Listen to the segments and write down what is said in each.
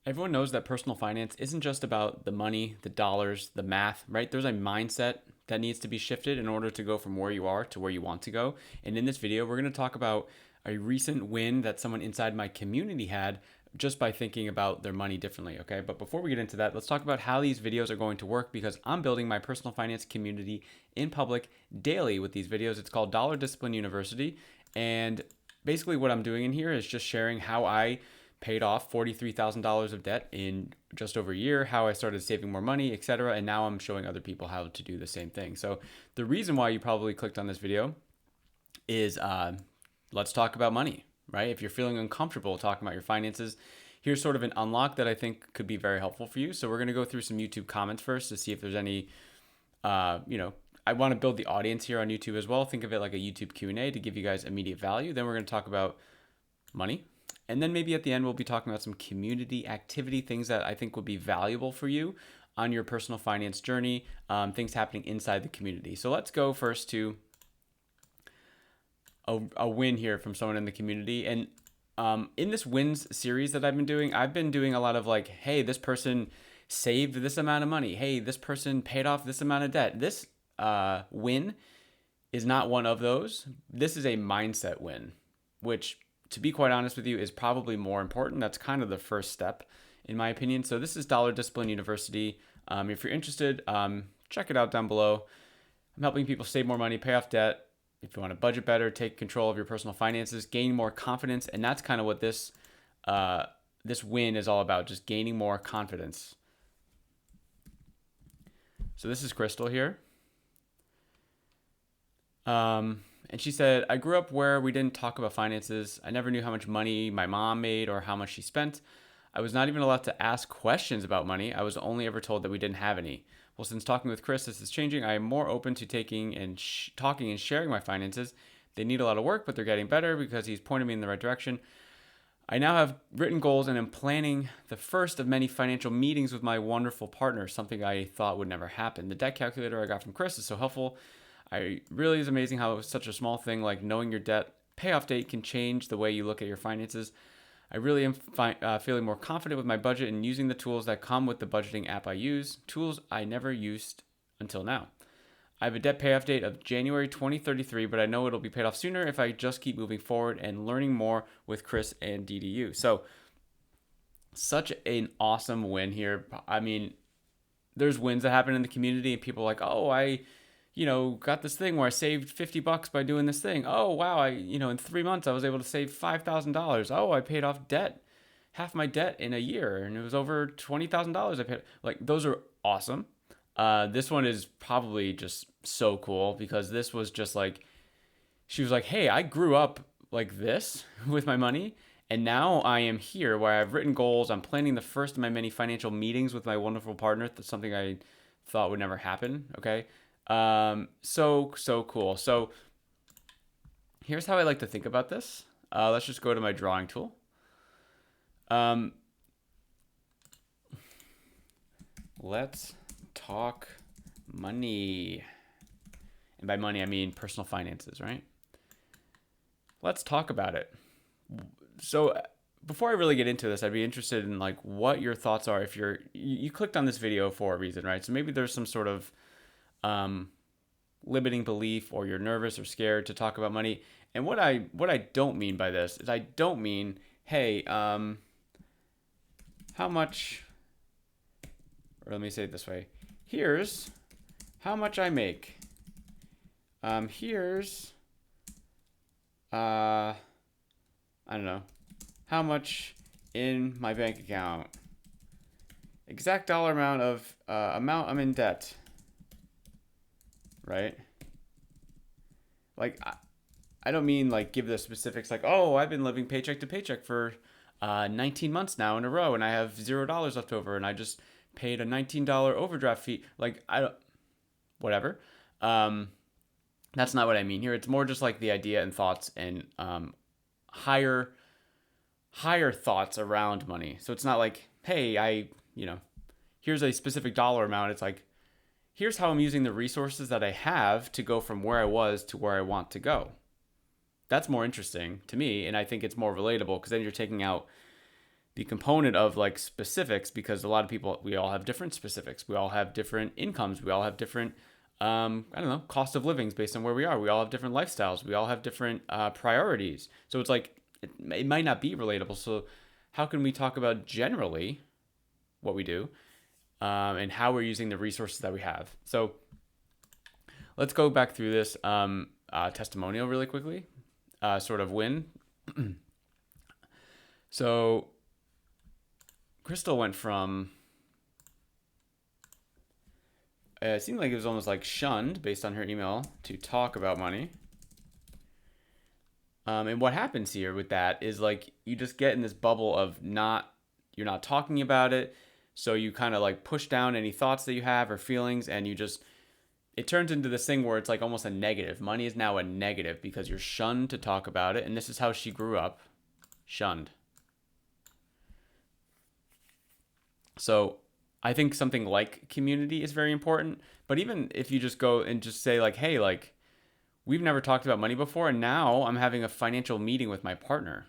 Everyone knows that personal finance isn't just about the money, the dollars, the math, right? There's a mindset that needs to be shifted in order to go from where you are to where you want to go. And in this video, we're going to talk about a recent win that someone inside my community had just by thinking about their money differently, okay? But before we get into that, let's talk about how these videos are going to work because I'm building my personal finance community in public daily with these videos. It's called Dollar Discipline University. And basically what I'm doing in here is just sharing how I paid off $43,000 of debt in just over a year, how I started saving more money, etc. And now I'm showing other people how to do the same thing. So the reason why you probably clicked on this video is let's talk about money, right? If you're feeling uncomfortable talking about your finances, here's sort of an unlock that I think could be very helpful for you. So we're going to go through some YouTube comments first to see if there's any, I want to build the audience here on YouTube as well. Think of it like a YouTube Q&A to give you guys immediate value. Then we're going to talk about money. And then maybe at the end, we'll be talking about some community activity, things that I think would be valuable for you on your personal finance journey, things happening inside the community. So let's go first to a win here from someone in the community. And in this wins series that I've been doing a lot of like, hey, this person saved this amount of money. Hey, this person paid off this amount of debt. This win is not one of those. This is a mindset win, which, to be quite honest with you, is probably more important. That's kind of the first step, in my opinion. So this is Dollar Discipline University. If you're interested, check it out down below. I'm helping people save more money, pay off debt. If you want to budget better, take control of your personal finances, gain more confidence, and that's kind of what this win is all about, just gaining more confidence. So this is Crystal here. And she said, I grew up where we didn't talk about finances. I never knew how much money my mom made or how much she spent. I was not even allowed to ask questions about money. I was only ever told that we didn't have any. Well, since talking with Chris, this is changing. I am more open to taking and talking and sharing my finances. They need a lot of work, but they're getting better because he's pointing me in the right direction. I now have written goals and am planning the first of many financial meetings with my wonderful partner, something I thought would never happen. The debt calculator I got from Chris is so helpful. Really is amazing how such a small thing like knowing your debt payoff date can change the way you look at your finances. I really am feeling more confident with my budget and using the tools that come with the budgeting app I use, tools I never used until now. I have a debt payoff date of January 2033, but I know it'll be paid off sooner if I just keep moving forward and learning more with Chris and DDU. So, such an awesome win here. I mean, there's wins that happen in the community and people are like, oh, I got this thing where I saved $50 by doing this thing. Oh, wow. In 3 months, I was able to save $5,000. Oh, I paid off half my debt in a year, and it was over $20,000 I paid. Like, those are awesome. This one is probably just so cool because this was just like, she was like, hey, I grew up like this with my money. And now I am here where I've written goals. I'm planning the first of my many financial meetings with my wonderful partner. That's something I thought would never happen. Okay. So cool. So here's how I like to think about this. Let's just go to my drawing tool. Let's talk money. And by money, I mean personal finances, right? Let's talk about it. So before I really get into this, I'd be interested in like what your thoughts are if you clicked on this video for a reason, right? So maybe there's some sort of limiting belief or you're nervous or scared to talk about money. And what I don't mean by this is I don't mean, hey, how much, or let me say it this way. Here's how much I make. Here's, I don't know, how much in my bank account. Exact dollar amount of amount I'm in debt. Right? Like, I don't mean like give the specifics like, oh, I've been living paycheck to paycheck for 19 months now in a row and I have $0 left over and I just paid a $19 overdraft fee. Like, whatever. That's not what I mean here. It's more just like the idea and thoughts and higher thoughts around money. So it's not like, hey, here's a specific dollar amount. It's like, here's how I'm using the resources that I have to go from where I was to where I want to go. That's more interesting to me, and I think it's more relatable because then you're taking out the component of like specifics, because a lot of people, we all have different specifics. We all have different incomes. We all have different, I don't know, cost of livings based on where we are. We all have different lifestyles. We all have different priorities. So it's like, it might not be relatable. So how can we talk about generally what we do and how we're using the resources that we have? So let's go back through this testimonial really quickly, sort of win. So Crystal went from, it seemed like it was almost like shunned based on her email to talk about money. And what happens here with that is like you just get in this bubble of you're not talking about it. So you kind of like push down any thoughts that you have or feelings, and it turns into this thing where it's like almost a negative. Money is now a negative because you're shunned to talk about it. And this is how she grew up, shunned. So I think something like community is very important. But even if you just go and just say like, hey, like we've never talked about money before, and now I'm having a financial meeting with my partner.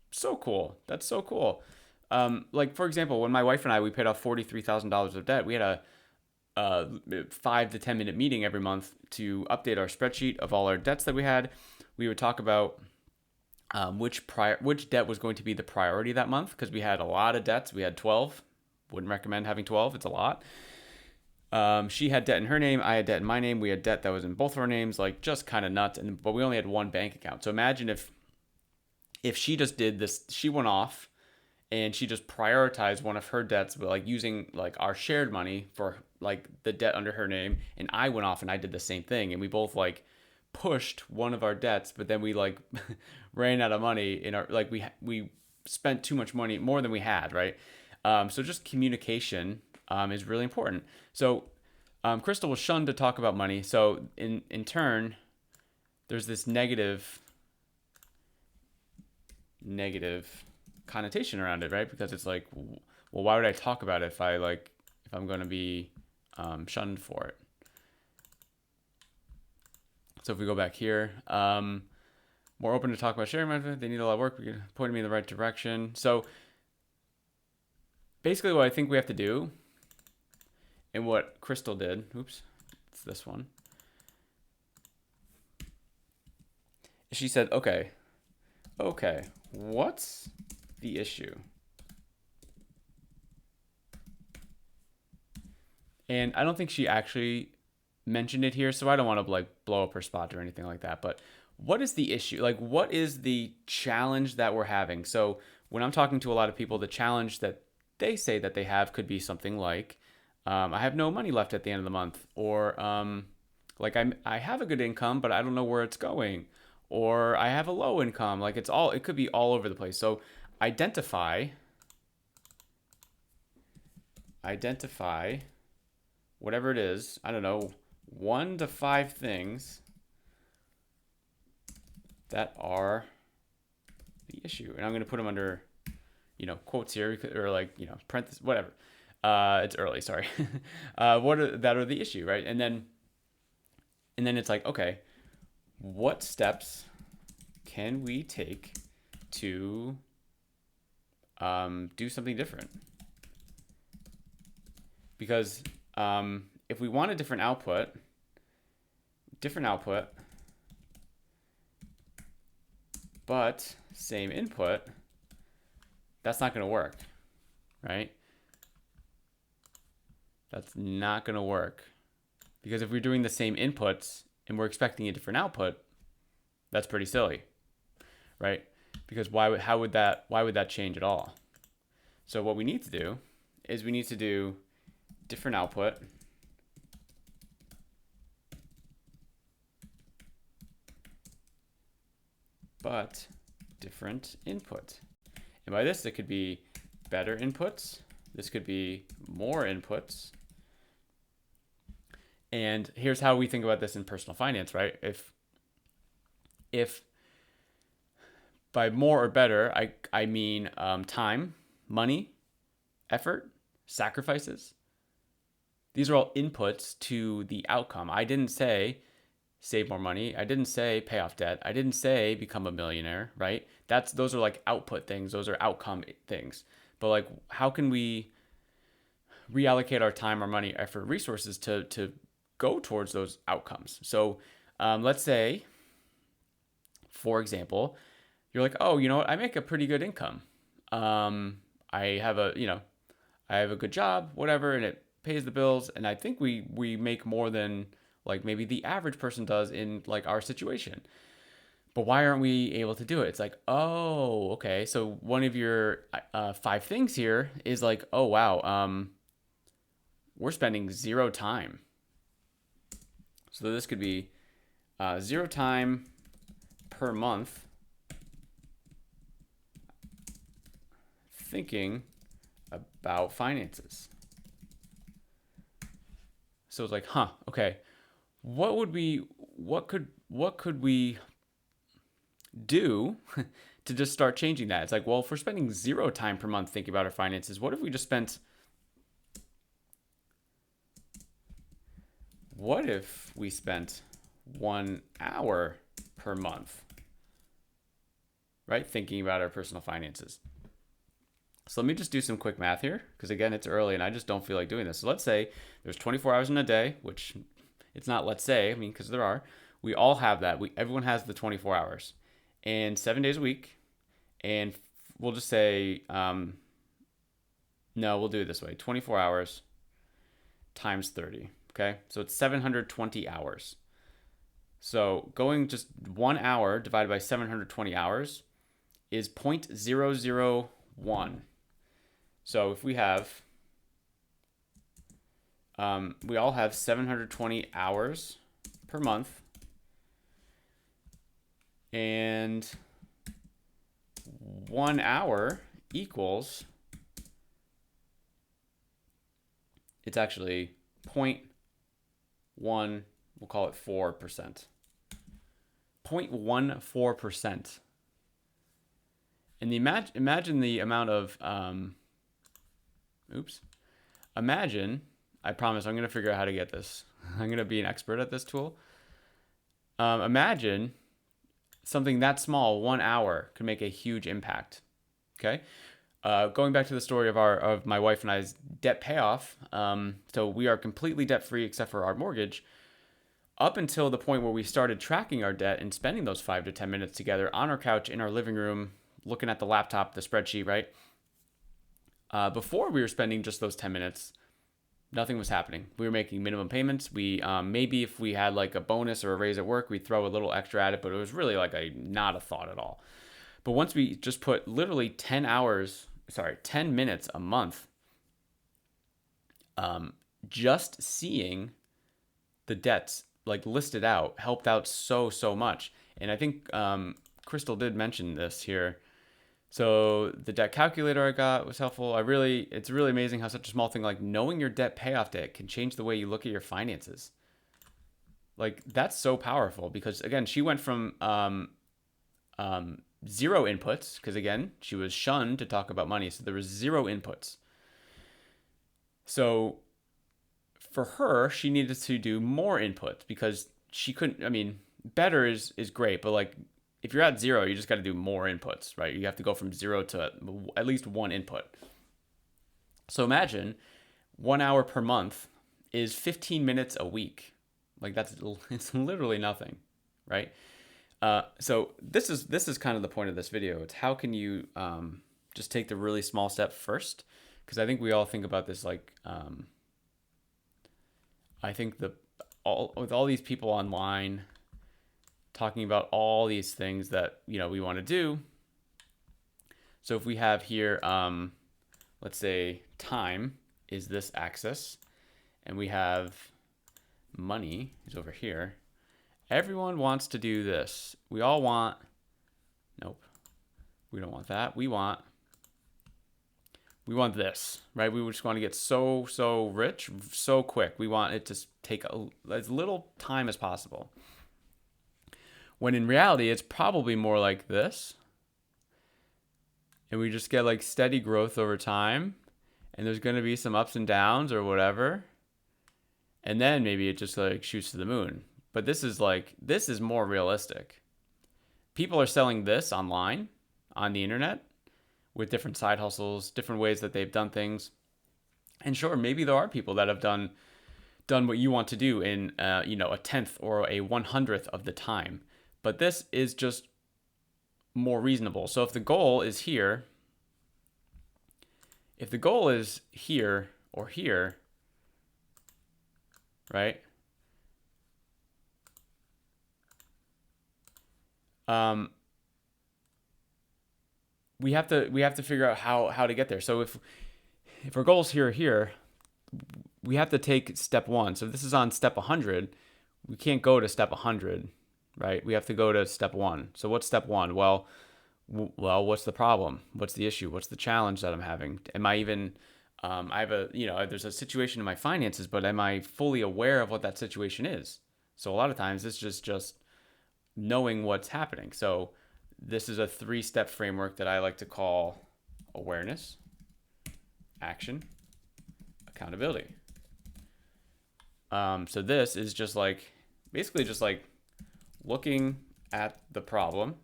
So cool. That's so cool. Like for example, when my wife and we paid off $43,000 of debt, we had a 5 to 10 minute meeting every month to update our spreadsheet of all our debts that we had. We would talk about which debt was going to be the priority that month, because we had a lot of debts. We had 12. Wouldn't recommend having 12. It's a lot. She had debt in her name. I had debt in my name. We had debt that was in both of our names, like just kind of nuts. But we only had one bank account. So imagine if she just did this, she went off and she just prioritized one of her debts, but like using like our shared money for like the debt under her name. And I went off and I did the same thing. And we both like pushed one of our debts, but then we like ran out of money in our, like we spent too much money, more than we had. Right. So just communication is really important. So Crystal was shunned to talk about money. So in turn, there's this negative connotation around it, right? Because it's like, well, why would I talk about it if I'm going to be shunned for it? So if we go back here, more open to talk about sharing money. They need a lot of work. Pointing me in the right direction. So basically what I think we have to do, and what Crystal did, oops, it's this one. She said, okay, what's the issue? And I don't think she actually mentioned it here, so I don't want to like blow up her spot or anything like that. But what is the issue? Like, what is the challenge that we're having? So when I'm talking to a lot of people, the challenge that they say that they have could be something like, I have no money left at the end of the month, or like I have a good income, but I don't know where it's going, or I have a low income. Like it could be all over the place. So identify whatever it is. I don't know, 1 to 5 things that are the issue, and I'm going to put them under, quotes here, or like, parentheses, whatever. It's early, sorry. That are the issue, right? And then it's like, okay, what steps can we take to do something different? Because if we want a different output, but same input, that's not going to work, right? That's not going to work, because if we're doing the same inputs and we're expecting a different output, that's pretty silly, right? Because why would that change at all? So what we need to do is we need to do different output but different input. And by this, it could be better inputs. This could be more inputs. And here's how we think about this in personal finance, right? If by more or better, I mean time, money, effort, sacrifices. These are all inputs to the outcome. I didn't say save more money. I didn't say pay off debt. I didn't say become a millionaire, right? Those are like output things. Those are outcome things. but like, how can we reallocate our time, our money, effort, resources to go towards those outcomes? So let's say, for example, you're like, oh, you know what? I make a pretty good income. I have a, I have a good job, whatever, and it pays the bills. And I think we make more than like maybe the average person does in like our situation. But why aren't we able to do it? It's like, oh, okay. So one of your five things here is like, oh wow, we're spending zero time. So this could be zero time per month thinking about finances. So it's like, okay, what could we do to just start changing that? It's like, well, if we're spending zero time per month thinking about our finances, what if we just spent, what if we spent 1 hour per month, right? Thinking about our personal finances. So let me just do some quick math here, because again, it's early and I just don't feel like doing this. So let's say there's 24 hours in a day, which it's not, let's say, I mean, because there are. We all have that. Everyone has the 24 hours and 7 days a week. And we'll just say, no, we'll do it this way. 24 hours times 30. Okay. So it's 720 hours. So going just 1 hour divided by 720 hours is 0.001. So if we have, we all have 720 hours per month, and 1 hour equals, it's actually 0.1, we'll call it 4%. 0.14%. And imagine the amount of, imagine, I promise I'm going to figure out how to get this. I'm going to be an expert at this tool. Imagine something that small, 1 hour, could make a huge impact. Okay. Going back to the story of my wife and I's debt payoff. So we are completely debt free except for our mortgage. Up until the point where we started tracking our debt and spending those 5 to 10 minutes together on our couch in our living room, looking at the laptop, the spreadsheet, right? Before we were spending just those 10 minutes, nothing was happening. We were making minimum payments. We maybe if we had like a bonus or a raise at work, we'd throw a little extra at it, but it was really like not a thought at all. But once we just put literally 10 minutes a month, just seeing the debts like listed out helped out so much. And I think Crystal did mention this here. So the debt calculator I got was helpful. It's really amazing how such a small thing like knowing your debt payoff date can change the way you look at your finances. Like that's so powerful because again, she went from zero inputs because again, she was shunned to talk about money. So there was zero inputs. So for her, she needed to do more inputs because she couldn't, I mean, better is great, but like if you're at zero, you just got to do more inputs, right? You have to go from zero to at least one input. So imagine 1 hour per month is 15 minutes a week. Like it's literally nothing, right? So this is kind of the point of this video. It's how can you just take the really small step first? Because I think we all think about this like, I think with all these people online talking about all these things that we want to do. So if we have here, let's say time is this axis, and we have money is over here. Everyone wants to do this. We all want. Nope, we don't want that. We want this, right? We just want to get so rich so quick. We want it to take as little time as possible. When in reality, it's probably more like this. And we just get like steady growth over time. And there's going to be some ups and downs or whatever. And then maybe it just like shoots to the moon. But this is more realistic. People are selling this online on the internet with different side hustles, different ways that they've done things. And sure, maybe there are people that have done what you want to do in a tenth or a 100th of the time. But this is just more reasonable. So if the goal is here, or here, right? We have to figure out how to get there. So if our goal is here or here, we have to take step one. So if this is on step 100, we can't go to step 100, right? We have to go to step one. So what's step one? Well, what's the problem? What's the issue? What's the challenge that I'm having? Am I even, I have there's a situation in my finances, but am I fully aware of what that situation is? So a lot of times it's just knowing what's happening. So this is a 3-step framework that I like to call awareness, action, accountability. So this is basically just like looking at the problem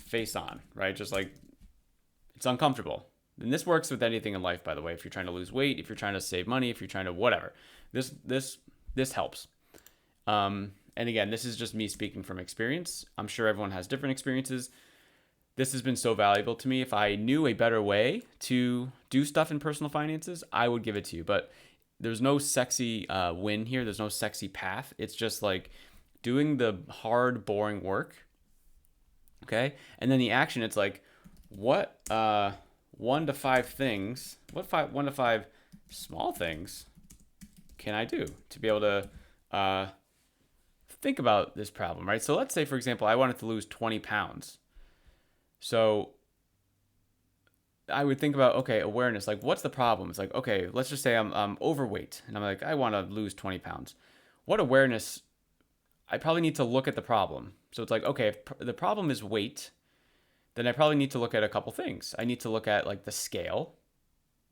face on, right? Just like it's uncomfortable. And this works with anything in life, by the way. If you're trying to lose weight, if you're trying to save money, if you're trying to whatever, this helps. And again, this is just me speaking from experience. I'm sure everyone has different experiences. This has been so valuable to me. If I knew a better way to do stuff in personal finances, I would give it to you. But there's no sexy win here. There's no sexy path. It's just like doing the hard, boring work. Okay. And then the action, it's like, what 1 to 5 things, one to five small things can I do to be able to think about this problem, right? So let's say, for example, I wanted to lose 20 pounds. So I would think about, okay, awareness, like what's the problem? It's like, okay, let's just say I'm overweight and I'm like, I want to lose 20 pounds. What awareness? I probably need to look at the problem. So it's like, okay, if the problem is weight, then I probably need to look at a couple things. I need to look at like the scale.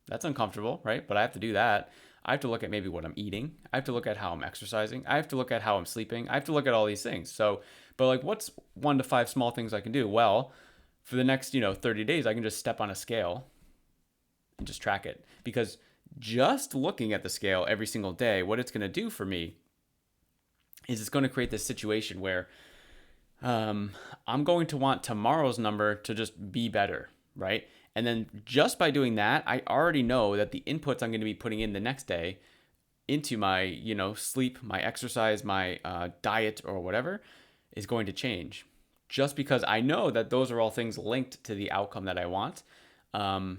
That's uncomfortable, right? But I have to do that. I have to look at maybe what I'm eating. I have to look at how I'm exercising. I have to look at how I'm sleeping. I have to look at all these things. So, but like what's 1 to 5 small things I can do? Well, for the next, 30 days, I can just step on a scale and just track it. Because just looking at the scale every single day, what it's going to do for me is it's going to create this situation where I'm going to want tomorrow's number to just be better, right? And then just by doing that, I already know that the inputs I'm going to be putting in the next day into my, sleep, my exercise, my diet or whatever is going to change. Just because I know that those are all things linked to the outcome that I want. But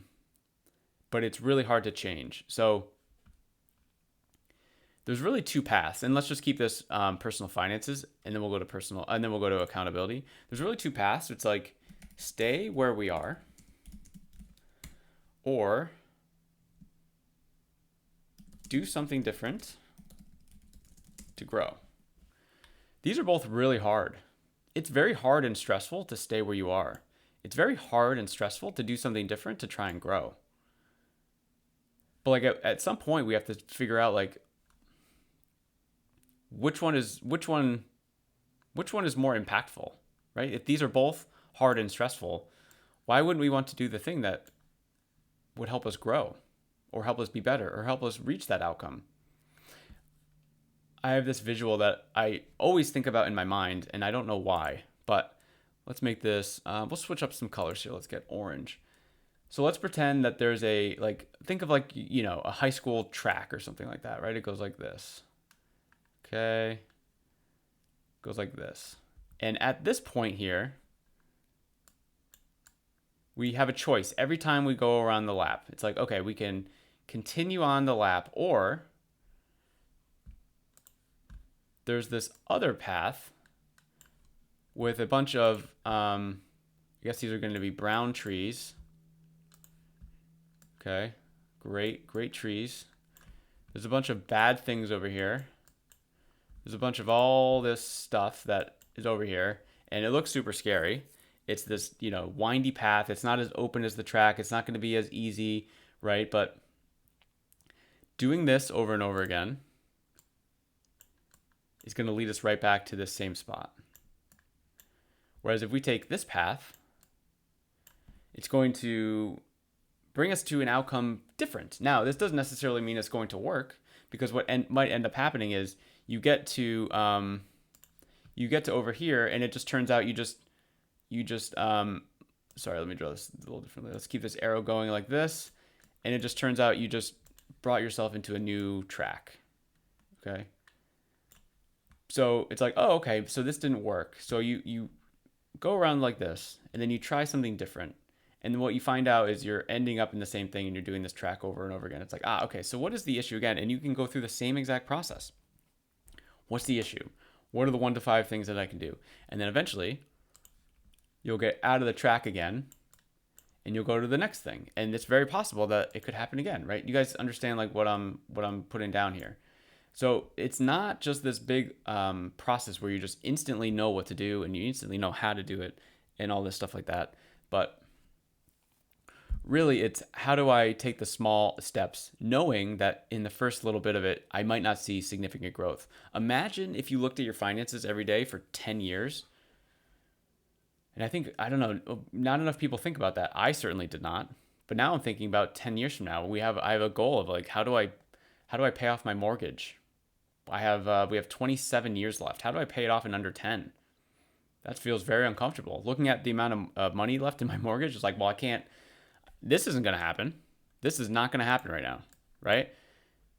it's really hard to change. So there's really 2 paths, and let's just keep this personal finances, and then we'll go to personal, and then we'll go to accountability. There's really 2 paths. It's like stay where we are, or do something different to grow. These are both really hard. It's very hard and stressful to stay where you are. It's very hard and stressful to do something different to try and grow. But like at some point we have to figure out like which one is more impactful, right? If these are both hard and stressful, why wouldn't we want to do the thing that would help us grow or help us be better or help us reach that outcome? I have this visual that I always think about in my mind, and I don't know why, but let's make this, we'll switch up some colors here. Let's get orange. So let's pretend that there's think of a high school track or something like that, right? It goes like this. Okay. Goes like this. And at this point here, we have a choice every time we go around the lap. It's like, okay, we can continue on the lap, or there's this other path with a bunch of, I guess these are going to be brown trees. Okay, great trees. There's a bunch of bad things over here. There's a bunch of all this stuff that is over here, and it looks super scary. It's this, windy path. It's not as open as the track. It's not going to be as easy, right? But doing this over and over again is going to lead us right back to this same spot. Whereas if we take this path, It's going to bring us to an outcome different. Now, this doesn't necessarily mean it's going to work, because what might end up happening is you get to over here, and it just turns out you just sorry, let me draw this a little differently. Let's keep this arrow going like this, and it just turns out you just brought yourself into a new track. Okay. So it's like, oh, okay, so this didn't work. So you go around like this, and then you try something different. And then what you find out is you're ending up in the same thing, and you're doing this track over and over again. It's like, okay, so what is the issue again? And you can go through the same exact process. What's the issue? What are the 1 to 5 things that I can do? And then eventually you'll get out of the track again, and you'll go to the next thing. And it's very possible that it could happen again, right? You guys understand like what I'm putting down here. So it's not just this big process where you just instantly know what to do and you instantly know how to do it and all this stuff like that. But really, it's how do I take the small steps, knowing that in the first little bit of it, I might not see significant growth. Imagine if you looked at your finances every day for 10 years. And I don't know, not enough people think about that. I certainly did not. But now I'm thinking about 10 years from now. I have a goal of like, how do I pay off my mortgage? We have 27 years left. How do I pay it off in under 10? That feels very uncomfortable. Looking at the amount of money left in my mortgage, it's like, well, I can't. This isn't going to happen. This is not going to happen right now, right?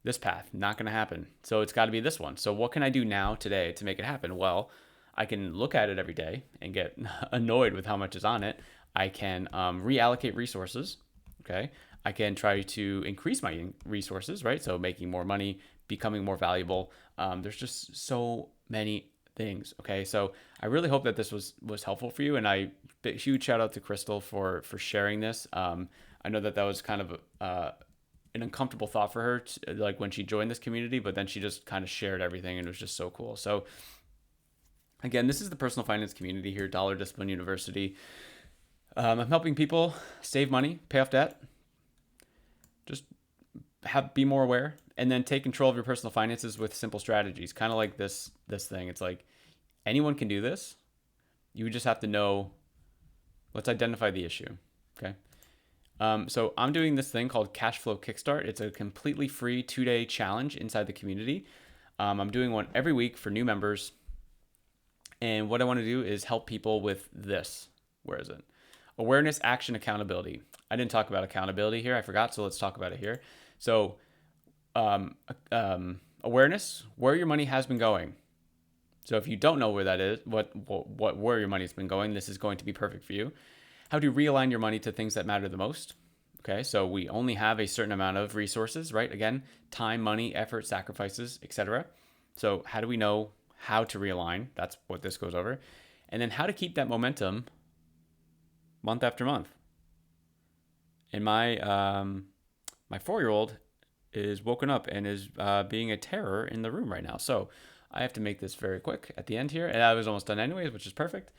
This path, not going to happen. So it's got to be this one. So what can I do now today to make it happen? Well, I can look at it every day and get annoyed with how much is on it. I can reallocate resources. Okay. I can try to increase my resources, right? So making more money, becoming more valuable. There's just so many things. Okay. So I really hope that this was helpful for you. And huge shout out to Crystal for sharing this. I know that was kind of an uncomfortable thought for her, like when she joined this community, but then she just kind of shared everything, and it was just so cool. So again, this is the personal finance community here, Dollar Discipline University. I'm helping people save money, pay off debt, just be more aware, and then take control of your personal finances with simple strategies. Kind of like this thing. It's like anyone can do this. You just have to know. Let's identify the issue. Okay. So I'm doing this thing called Cash Flow Kickstart. It's a completely free 2-day challenge inside the community. I'm doing one every week for new members. And what I want to do is help people with this. Where is it? Awareness, action, accountability. I didn't talk about accountability here. I forgot. So let's talk about it here. So awareness, where your money has been going. So if you don't know where that is, where your money's been going, this is going to be perfect for you. How to realign your money to things that matter the most. Okay, so we only have a certain amount of resources, right? Again, time, money, effort, sacrifices, etc. So how do we know how to realign? That's what this goes over. And then how to keep that momentum month after month. And my 4-year-old is woken up and is being a terror in the room right now. So I have to make this very quick at the end here. And I was almost done anyways, which is perfect.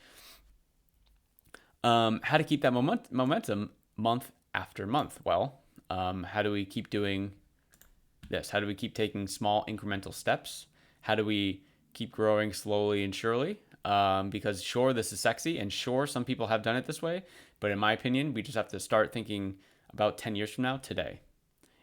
How to keep that momentum month after month? Well, how do we keep doing this? How do we keep taking small incremental steps? How do we keep growing slowly and surely? Because sure, this is sexy, and sure, some people have done it this way. But in my opinion, we just have to start thinking about 10 years from now, today.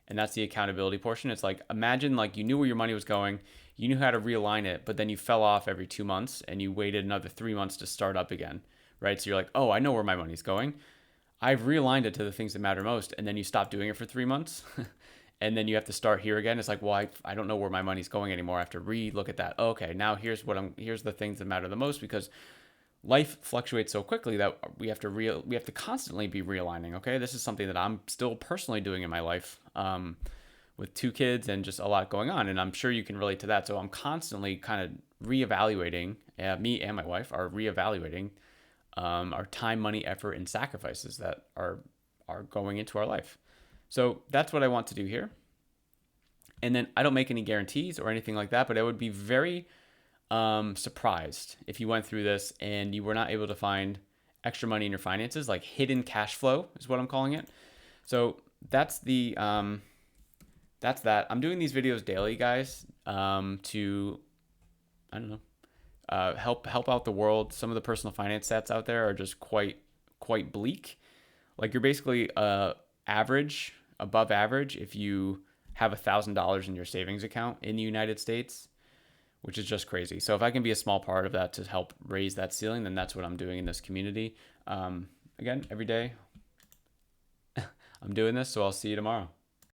And that's the accountability portion. It's like, imagine like you knew where your money was going, you knew how to realign it, but then you fell off every 2 months and you waited another 3 months to start up again, right? So you're like, oh, I know where my money's going. I've realigned it to the things that matter most. And then you stop doing it for 3 months. And then you have to start here again. It's like, well, I don't know where my money's going anymore. I have to re-look at that. Okay, now here's the things that matter the most, because life fluctuates so quickly that we have to constantly be realigning. Okay, this is something that I'm still personally doing in my life, with 2 kids and just a lot going on, and I'm sure you can relate to that. So I'm constantly kind of reevaluating. Me and my wife are reevaluating our time, money, effort, and sacrifices that are going into our life. So that's what I want to do here. And then I don't make any guarantees or anything like that, but I would be very surprised if you went through this and you were not able to find extra money in your finances. Like hidden cash flow is what I'm calling it. So that's that. I'm doing these videos daily, guys, to, I don't know, help out the world. Some of the personal finance stats out there are just quite bleak. Like you're basically average, above average if you have $1,000 in your savings account in the United States, which is just crazy. So if I can be a small part of that to help raise that ceiling, then that's what I'm doing in this community. Again, every day I'm doing this, so I'll see you tomorrow.